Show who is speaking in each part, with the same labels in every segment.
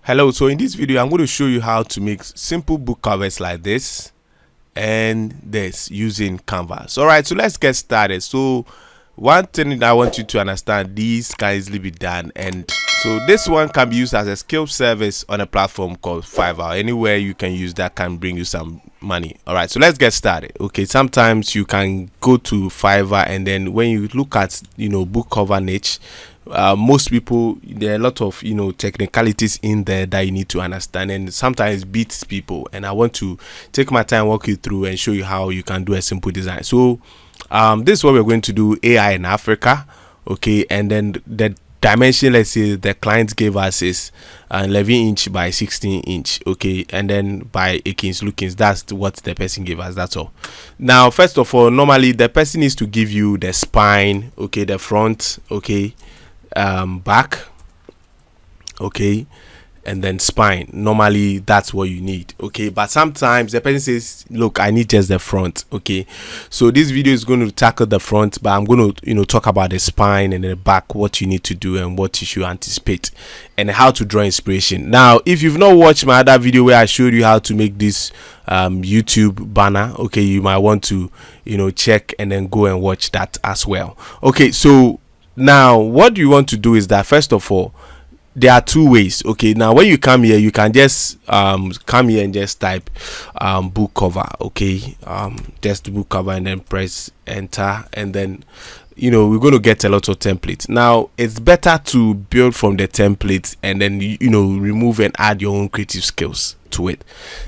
Speaker 1: Hello, so in this video I'm going to show you how to make simple book covers like this and this using Canva. So alright, so let's get started. So one thing that I want you to understand, these can easily be done, and so this one can be used as a skill service on a platform called Fiverr. Anywhere you can use that can bring you some money. All right, so let's get started. Okay, sometimes you can go to Fiverr, and then when you look at book cover niche, most people, there are a lot of technicalities in there that you need to understand, and sometimes beats people. And I want to take my time, walk you through, and show you how you can do a simple design. So this is what we're going to do: AI in Africa. Okay, and then the dimension, let's say the client gave us is 11 inch by 16 inch. Okay, and then by 18 lookings, that's what the person gave us. That's all. Now, first of all, normally the person needs to give you the spine, okay, the front, okay, back, okay, and then spine. Normally that's what you need. Okay, but sometimes the person says, look, I need just the front. Okay, so this video is going to tackle the front, but I'm going to talk about the spine and the back, what you need to do and what you should anticipate, and how to draw inspiration. Now, if you've not watched my other video where I showed you how to make this YouTube banner, okay, you might want to check and then go and watch that as well. Okay, so now what you want to do is that, first of all, there are two ways. Okay, now when you come here, you can just come here and just type book cover. Okay, just book cover, and then press enter, and then we're going to get a lot of templates. Now it's better to build from the templates and then remove and add your own creative skills to it.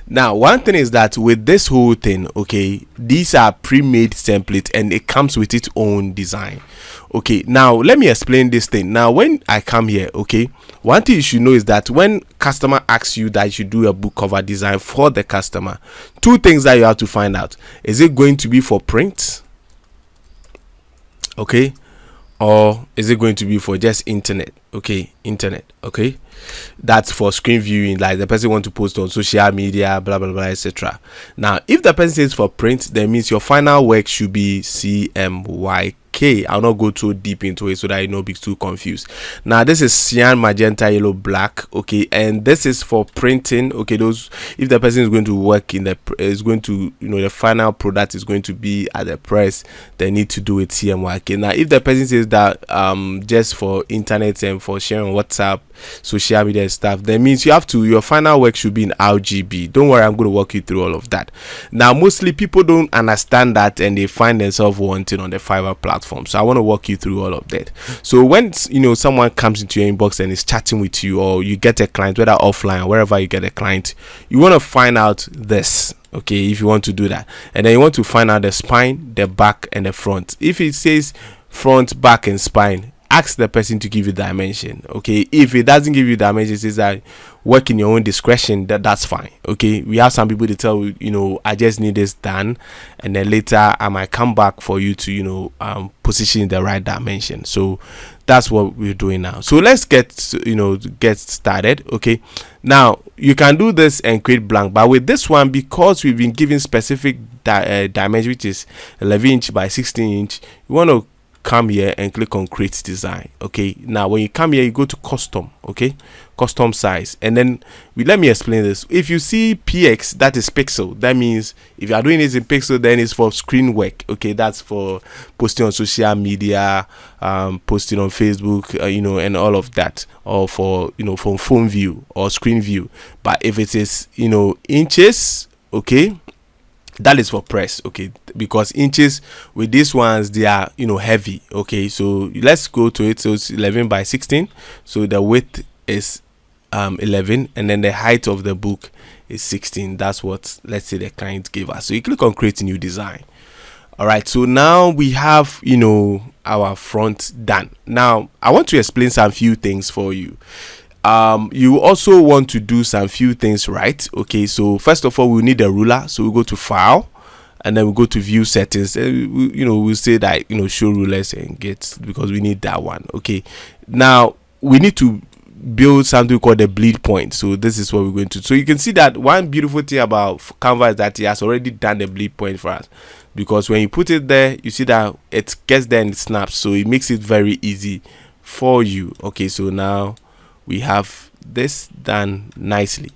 Speaker 1: Now, one thing is that with this whole thing, okay, these are pre-made templates and it comes with its own design. Okay, now let me explain this thing. Now, when I come here, okay, one thing you should know is that when customer asks you that you should do a book cover design for the customer, two things that you have to find out: is it going to be for print, okay, or is it going to be for just internet? Okay, internet. Okay, that's for screen viewing, like the person want to post on social media, blah blah blah, etc. Now, if the person says for print, that means your final work should be CMYK. I'll not go too deep into it so that you not be too confused. Now, this is cyan, magenta, yellow, black. Okay, and this is for printing. Okay, those, if the person is going to work in the the final product is going to be at the press, they need to do it CMYK. Now, if the person says that just for internet and for sharing WhatsApp, social media stuff, that means you have to, your final work should be in RGB. Don't worry, I'm going to walk you through all of that. Now, mostly people don't understand that and they find themselves wanting on the Fiverr platform. So I want to walk you through all of that. So when someone comes into your inbox and is chatting with you, or you get a client, whether offline or wherever you get a client, you want to find out this. Okay, if you want to do that, and then you want to find out the spine, the back, and the front. If it says front, back, and spine, ask the person to give you dimension. Okay, if it doesn't give you dimension, says that work in your own discretion, that's fine. Okay, we have some people to tell you, I just need this done, and then later I might come back for you to position the right dimension. So that's what we're doing now. So let's get started. Okay, now you can do this and create blank, but with this one, because we've been given specific dimension, which is 11 inch by 16 inch, you want to come here and click on create design. Okay, now when you come here, you go to custom. Okay, custom size, and then let me explain this. If you see px, that is pixel. That means if you are doing this in pixel, then it's for screen work. Okay, that's for posting on social media, posting on Facebook, and all of that, or for from phone view or screen view. But if it is inches, okay, that is for press. Okay, because inches with these ones, they are heavy. Okay, so let's go to it. So it's 11 by 16, so the width is 11, and then the height of the book is 16. That's what, let's say, the client gave us. So you click on create new design. All right, so now we have our front done. Now I want to explain some few things for you. You also want to do some few things, right? Okay, so first of all, we need a ruler. So we go to file, and then we go to view settings. We'll say that show rulers and get, because we need that one. Okay, now we need to build something called the bleed point. So this is what we're going to. So you can see that one beautiful thing about Canva is that it has already done the bleed point for us, because when you put it there, you see that it gets there and it snaps. So it makes it very easy for you. Okay, so now we have this done nicely.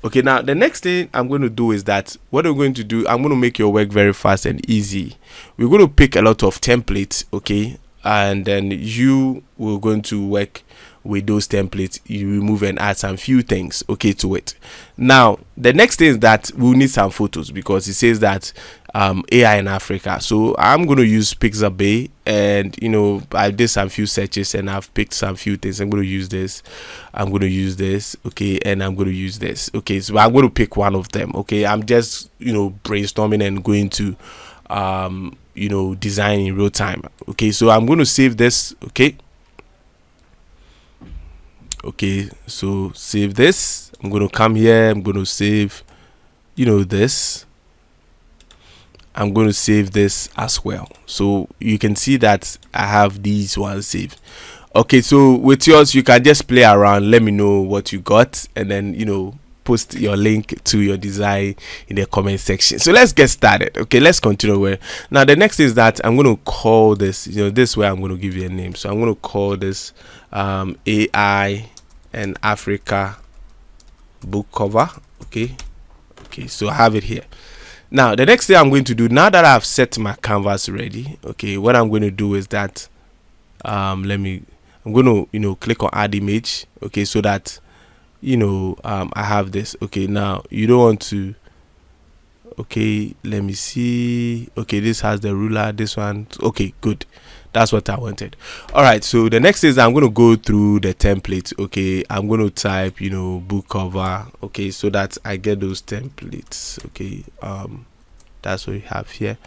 Speaker 1: Okay, now the next thing I'm going to do is that what I'm going to do, I'm going to make your work very fast and easy. We're going to pick a lot of templates, okay, and then you will going to work with those templates. You remove and add some few things, okay, to it. Now the next thing is that we'll need some photos, because it says that AI in Africa. So I'm going to use Pixabay, and I did some few searches and I've picked some few things. I'm going to use this, I'm going to use this, okay, and I'm going to use this. Okay, so I'm going to pick one of them. Okay, I'm just brainstorming and going to design in real time. Okay, so I'm going to save this. Okay, so save this. I'm going to come here, I'm going to save this. I'm going to save this as well, so you can see that I have these ones saved. Okay, so with yours you can just play around, let me know what you got, and then post your link to your design in the comment section. So let's get started. Okay, let's continue. Where now the next is that I'm going to call this, this way I'm going to give you a name. So I'm going to call this AI and Africa book cover. Okay, so I have it here. Now the next thing I'm going to do, now that I've set my canvas ready, okay, what I'm going to do is that I'm going to click on add image, okay, so that I have this. Okay, now you don't want to, okay, let me see. Okay, this has the ruler, this one. Okay, good, that's what I wanted. All right, so the next is I'm going to go through the templates. Okay, I'm going to type book cover, okay, so that I get those templates. Okay, that's what we have here.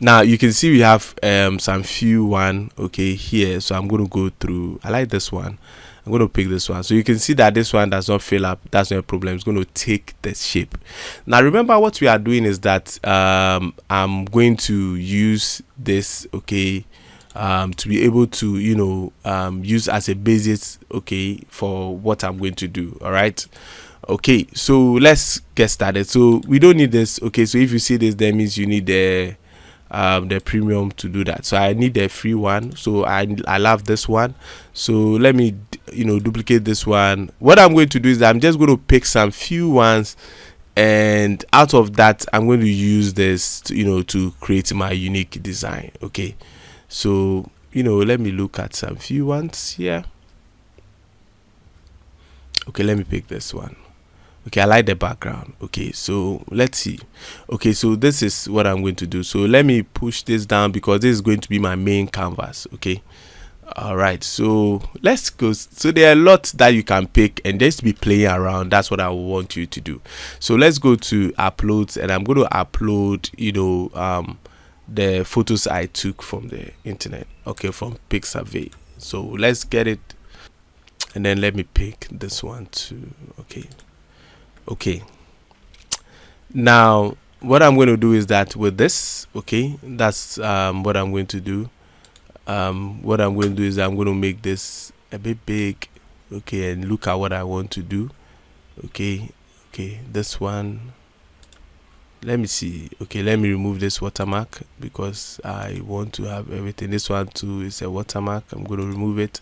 Speaker 1: Now you can see we have some few one, okay, here. So I'm going to go through. I like this one. I'm going to pick this one. So you can see that this one does not fill up. That's not a problem. It's going to take the shape. Now remember, what we are doing is that I'm going to use this, okay, to be able to use as a basis, okay, for what I'm going to do. All right. Okay, so let's get started. So we don't need this. Okay, so if you see this, that means you need the premium to do that. So I need the free one. So I love this one. So let me duplicate this one. What I'm going to do is I'm just going to pick some few ones, and out of that I'm going to use this to create my unique design. Okay, so let me look at some few ones here. Okay, let me pick this one. Okay, I like the background. Okay, so let's see. Okay, so this is what I'm going to do. So let me push this down, because this is going to be my main canvas. Okay, all right, so let's go. So there are a lot that you can pick and just be playing around. That's what I want you to do. So let's go to uploads, and I'm going to upload the photos I took from the internet, okay, from Pixabay. So let's get it, and then let me pick this one too. Okay, now what I'm going to do is that with this, okay, that's what I'm going to do. What I'm going to do is I'm going to make this a bit big, okay, and look at what I want to do. Okay, this one, let me see. Okay, let me remove this watermark, because I want to have everything. This one too is a watermark. I'm going to remove it.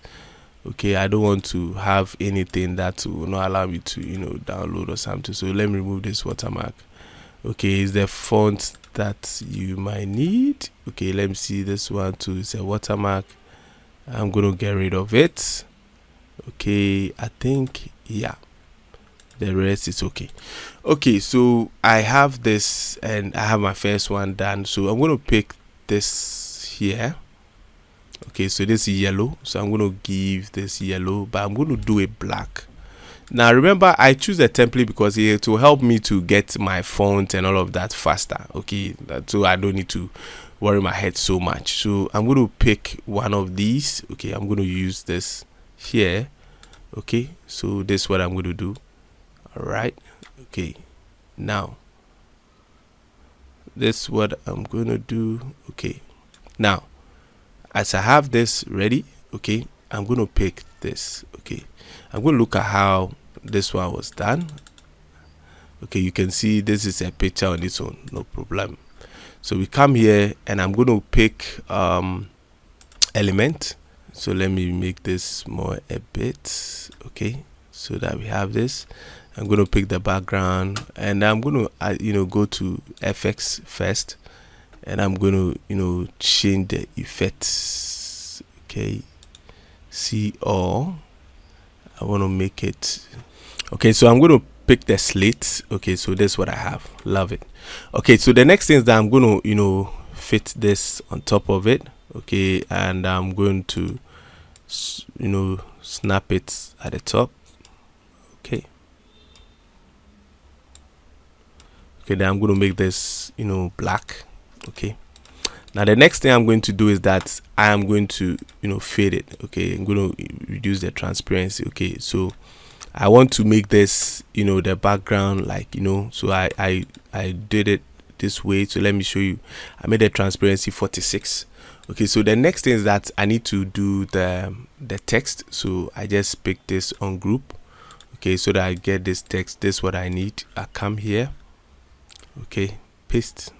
Speaker 1: Okay, I don't want to have anything that will not allow me to download or something. So let me remove this watermark. Okay, is the font that you might need. Okay, let me see. This one too is a watermark. I'm gonna get rid of it. Okay, I think, yeah, the rest is okay. Okay, so I have this, and I have my first one done. So I'm gonna pick this here. Okay, so this is yellow, so I'm going to give this yellow, but I'm going to do it black. Now remember, I choose a template because it will help me to get my font and all of that faster. Okay, so I don't need to worry my head so much. So I'm going to pick one of these. Okay, I'm going to use this here. Okay, so this is what I'm going to do. All right. Okay, now this is what I'm going to do. Okay, now as I have this ready, okay, I'm going to pick this. Okay, I'm going to look at how this one was done. Okay, you can see this is a picture on its own, no problem. So we come here, and I'm going to pick element. So let me make this more a bit. Okay, so that we have this. I'm going to pick the background, and I'm going to go to FX first, and I'm going to change the effects. Okay, see all. I want to make it. Okay, so I'm going to pick the slate. Okay, so this is what I have. Love it. Okay, so the next thing is that I'm going to fit this on top of it. Okay, and I'm going to snap it at the top. Okay, then I'm going to make this black. Okay, now the next thing I'm going to do is that I am going to fade it. Okay, I'm going to reduce the transparency. Okay, so I want to make this the background, like so I did it this way. So let me show you. I made the transparency 46. Okay, so the next thing is that I need to do the text. So I just pick this on group. Okay, so that I get this text. This is what I need. I come here. Okay, paste.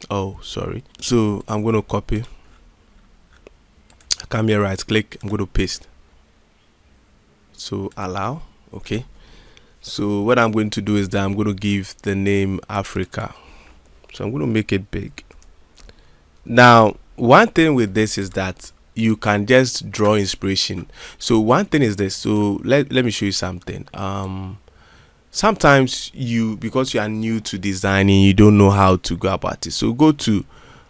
Speaker 1: Oh, sorry. So I'm going to copy. I come here, right click. I'm going to paste. So allow. Okay, so what I'm going to do is that I'm going to give the name Africa. So I'm going to make it big. Now, one thing with this is that you can just draw inspiration. So one thing is this. So let me show you something. Sometimes because you are new to designing, you don't know how to go about it. So go to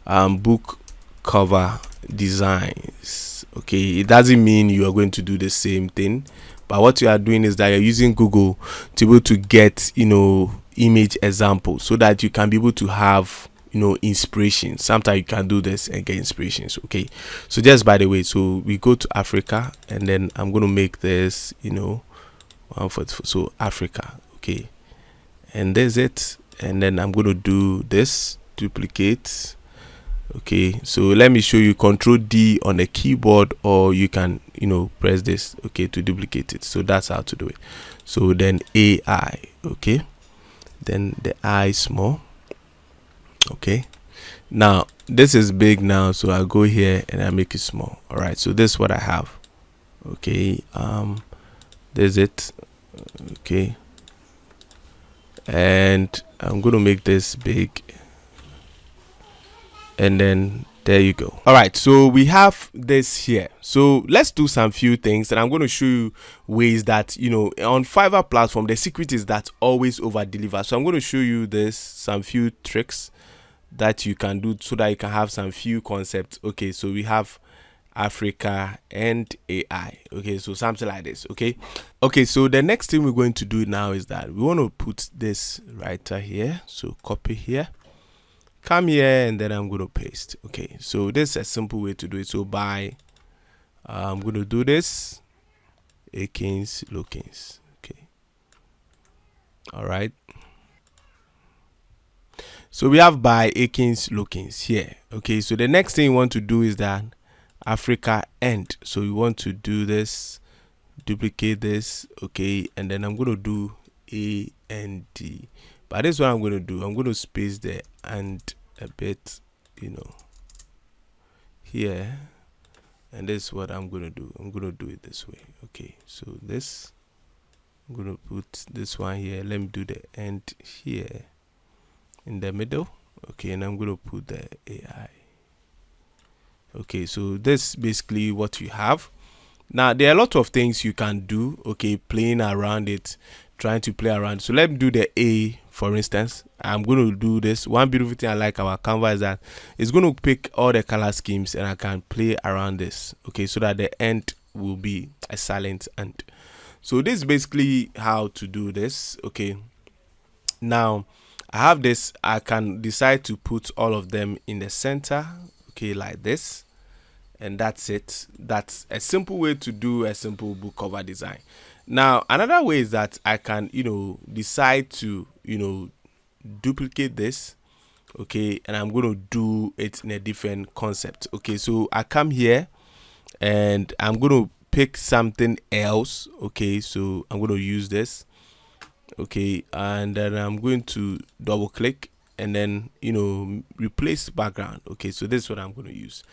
Speaker 1: book cover designs. Okay, it doesn't mean you are going to do the same thing, but what you are doing is that you're using Google to be able to get image examples, so that you can be able to have inspiration. Sometimes you can do this and get inspirations. Okay, so just by the way, so we go to Africa, and then I'm going to make this so Africa. Okay, and there's it, and then I'm going to do this, duplicate. Okay, so let me show you. Control D on the keyboard, or you can press this, okay, to duplicate it. So that's how to do it. So then AI. Okay, then the I small. Okay, now this is big now, so I go here and I make it small. All right, so this is what I have. Okay, there's it. Okay, and I'm going to make this big, and then there you go. All right, so we have this here. So let's do some few things, and I'm going to show you ways that on Fiverr platform, the secret is that always over deliver. So I'm going to show you some few tricks that you can do, so that you can have some few concepts. Okay, so we have Africa and AI. Okay, so something like this. Okay, so the next thing we're going to do now is that we want to put this right here. So copy here, come here, and then I'm going to paste. Okay, so this is a simple way to do it. So I'm going to do this Akins Lookins. Okay, all right, so we have by Akins Lookins here. Okay, so the next thing you want to do is that Africa end. So we want to do this, duplicate this. Okay, and then I'm going to do AND, but this is what I'm going to do. I'm going to space the and a bit here, and this is what I'm going to do. I'm going to do it this way. Okay, so this, I'm going to put this one here. Let me do the end here in the middle. Okay, and I'm going to put the AI. Okay, so this is basically what you have. Now there are a lot of things you can do. Okay, playing around it, trying to play around. So let me do the A, for instance. I'm going to do this. One beautiful thing I like about Canva is that it's going to pick all the color schemes, and I can play around this. Okay, so that the end will be a silent end. So this is basically how to do this. Okay, now I have this. I can decide to put all of them in the center. Okay, like this, and that's it. That's a simple way to do a simple book cover design. Now another way is that I can decide to duplicate this. Okay, and I'm going to do it in a different concept. Okay, so I come here and I'm going to pick something else. Okay, so I'm going to use this. Okay, and then I'm going to double click, and then replace background. Okay, so this is what I'm going to use,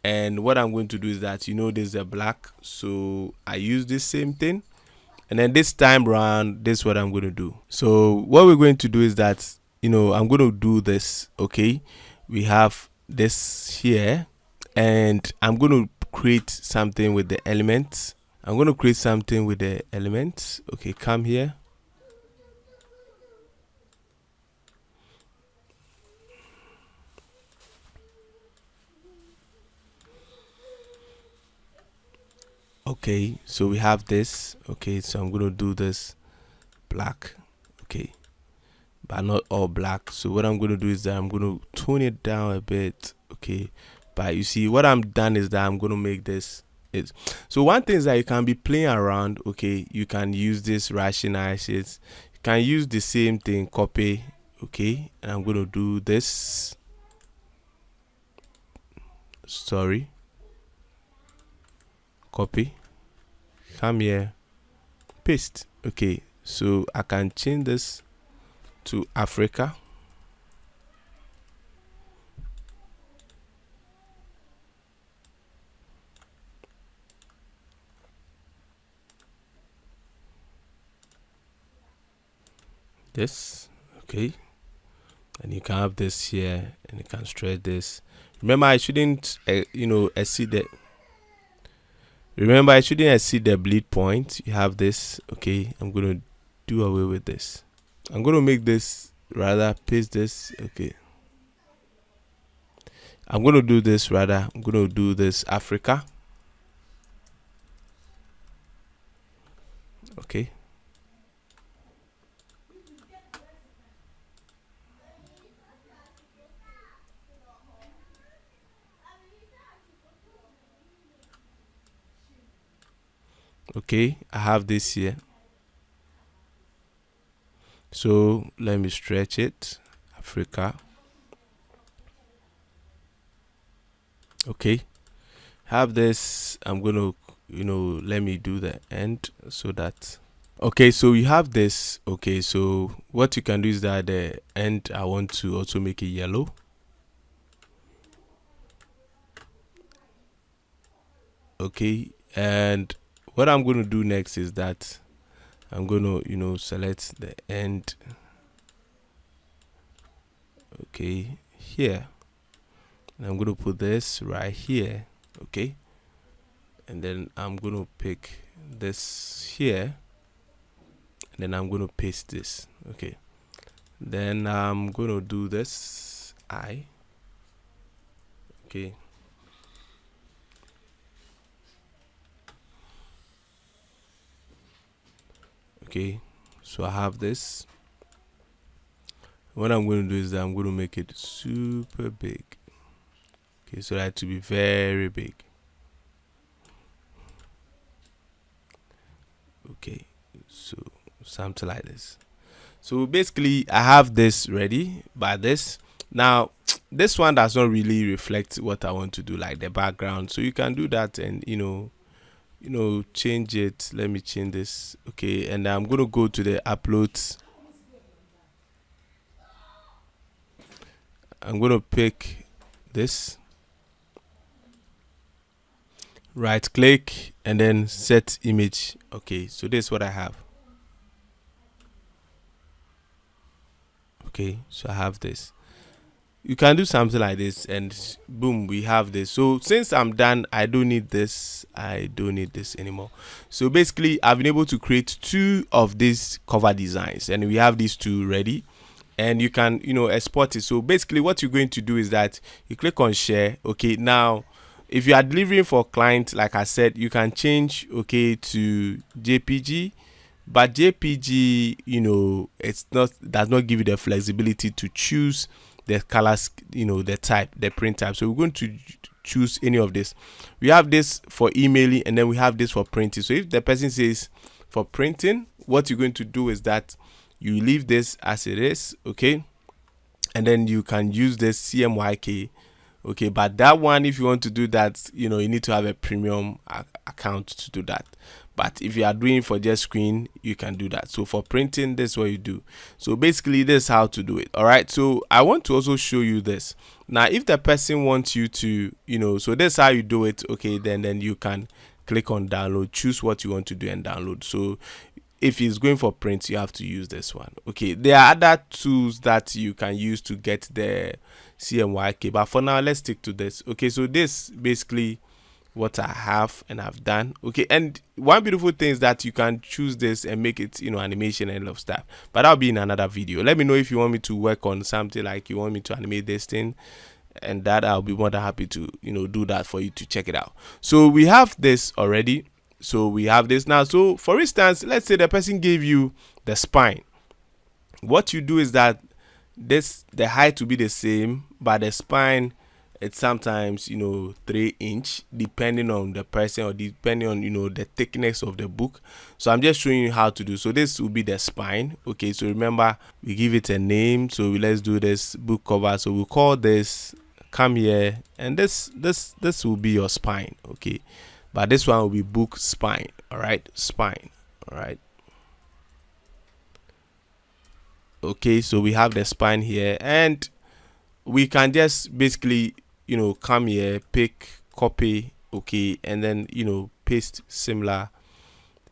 Speaker 1: And what I'm going to do is that, this is a black, so I use this same thing, and then this time around, this is what I'm going to do. So what we're going to do is that, I'm going to do this. Okay, we have this here, and I'm going to create something with the elements. Okay, come here. Okay, so we have this. Okay, so I'm going to do this black. Okay, but not all black. So what I'm going to do is that I'm going to tone it down a bit. Okay, but you see what I'm done is that I'm going to make this it. So one thing is that you can be playing around. Okay, you can use this rationalize it. You can use the same thing, copy. Okay, and I'm going to do this. Sorry, copy, come here, paste. Okay, so I can change this to Africa. This, okay, and you can have this here, and you can stretch this. Remember, I shouldn't exceed the bleed point. You have this. Okay, I'm gonna do away with this. I'm gonna make this, rather paste this. Okay, I'm gonna do this Africa. Okay, okay, I have this here. So let me stretch it, Africa. Okay, have this. I'm gonna let me do the end so that, okay, so you have this. Okay, so what you can do is that the end, I want to also make it yellow. Okay, and what I'm going to do next is that I'm going to select the end. Okay, here, and I'm going to put this right here. Okay, and then I'm going to pick this here, and then I'm going to paste this. Okay, then I'm going to do this okay, okay, so I have this. What I'm going to do is that I'm going to make it super big. Okay, so that to be very big. Okay, so something like this. So basically I have this ready by this. Now this one does not really reflect what I want to do, like the background, so you can do that and change it. Let me change this. Okay, and I'm going to go to the uploads. I'm going to pick this, right click, and then set image. Okay, so this is what I have. Okay, so I have this. You can do something like this, and boom, we have this. So since I'm done, I don't need this anymore. So basically I've been able to create 2 of these cover designs, and we have these 2 ready, and you can export it. So basically what you're going to do is that you click on share. Okay, now if you are delivering for client, like I said, you can change to JPG, but JPG does not give you the flexibility to choose the colors, the type, the print type. So we're going to choose any of this. We have this for emailing, and then we have this for printing. So if the person says for printing, what you're going to do is that you leave this as it is. Okay, and then you can use this CMYK. Okay, but that one, if you want to do that, you need to have a premium account to do that. But if you are doing for just screen, you can do that. So for printing, this is what you do. So basically, this is how to do it. All right. So I want to also show you this. Now, if the person wants you to, so this is how you do it. Okay, then you can click on download, choose what you want to do and download. So if it's going for print, you have to use this one. Okay, there are other tools that you can use to get the CMYK, but for now, let's stick to this. Okay, so this basically what I have and I've done. Okay, and one beautiful thing is that you can choose this and make it, animation and love stuff, but that'll be in another video. Let me know if you want me to work on something, like you want me to animate this thing, and that I'll be more than happy to do that for you to check it out. So we have this already. So we have this now. So for instance, let's say the person gave you the spine. What you do is that the height will be the same, but the spine, it's sometimes 3-inch, depending on the person or depending on the thickness of the book. So I'm just showing you how to do. So this will be the spine. Okay, so remember, we give it a name. So let's do this book cover. So we'll call this, come here, and this will be your spine. Okay, but this one will be book spine. All right, spine. All right. Okay, so we have the spine here, and we can just basically come here, pick, copy, okay, and then paste similar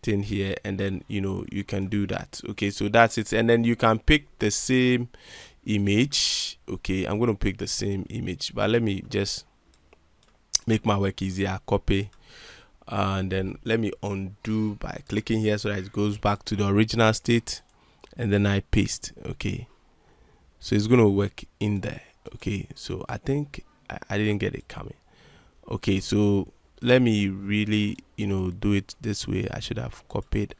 Speaker 1: thing here, and then you can do that. Okay, so that's it. And then you can pick the same image. Okay, I'm going to pick the same image, but let me just make my work easier. Copy, and then let me undo by clicking here so that it goes back to the original state, and then I paste. Okay, so it's going to work in there. Okay, so I think I didn't get it coming. Okay, so let me really do it this way. I should have copied,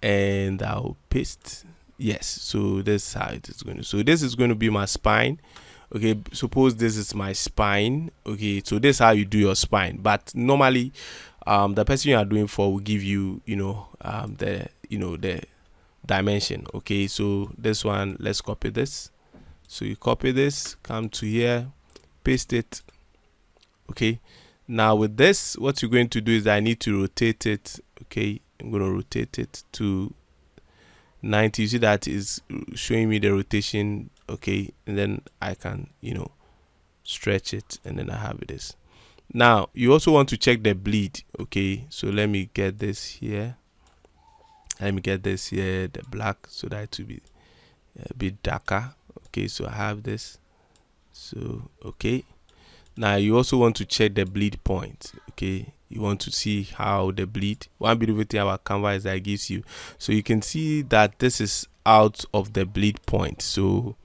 Speaker 1: and I'll paste. Yes, so this is how it is going to. So this is going to be my spine. Okay, suppose this is my spine. Okay, so this is how you do your spine. But normally, the person you are doing for will give you the the dimension. Okay, so this one, let's copy this. So you copy this, come to here, paste it. Okay, now with this, what you're going to do is I need to rotate it. Okay, I'm going to rotate it to 90. You see that is showing me the rotation. Okay, and then I can stretch it, and then I have this. Now you also want to check the bleed. Okay, so let me get this here. The black, so that it will be a bit darker. Okay, so I have this. So okay, now you also want to check the bleed point. Okay, you want to see how the bleed. One beautiful thing about Canva is that it gives you, so you can see that this is out of the bleed point. So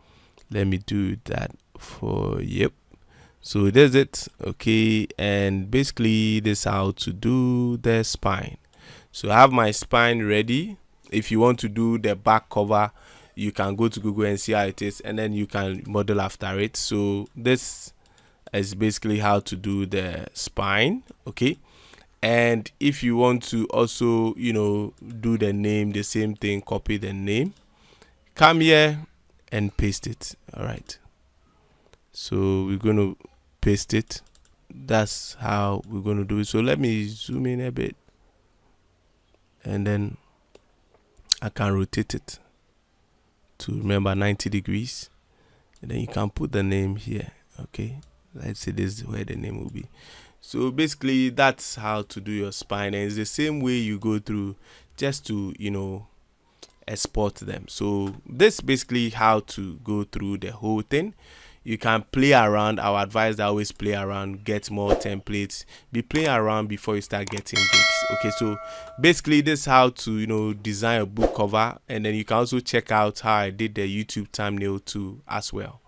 Speaker 1: let me do that for so there's it. Okay, and basically this is how to do the spine. So I have my spine ready. If you want to do the back cover, you can go to Google and see how it is, and then you can model after it. So this is basically how to do the spine. Okay, and if you want to also do the name, the same thing, copy the name, come here and paste it. All right, so we're going to paste it. That's how we're going to do it. So let me zoom in a bit, and then I can rotate it to, remember, 90 degrees, and then you can put the name here. Okay, let's say this is where the name will be. So basically that's how to do your spine, and it's the same way you go through just to export them. So this basically how to go through the whole thing. You can play around. I would advise that always play around, get more templates, be playing around before you start getting gigs. Okay, so basically this is how to design a book cover, and then you can also check out how I did the YouTube thumbnail too as well.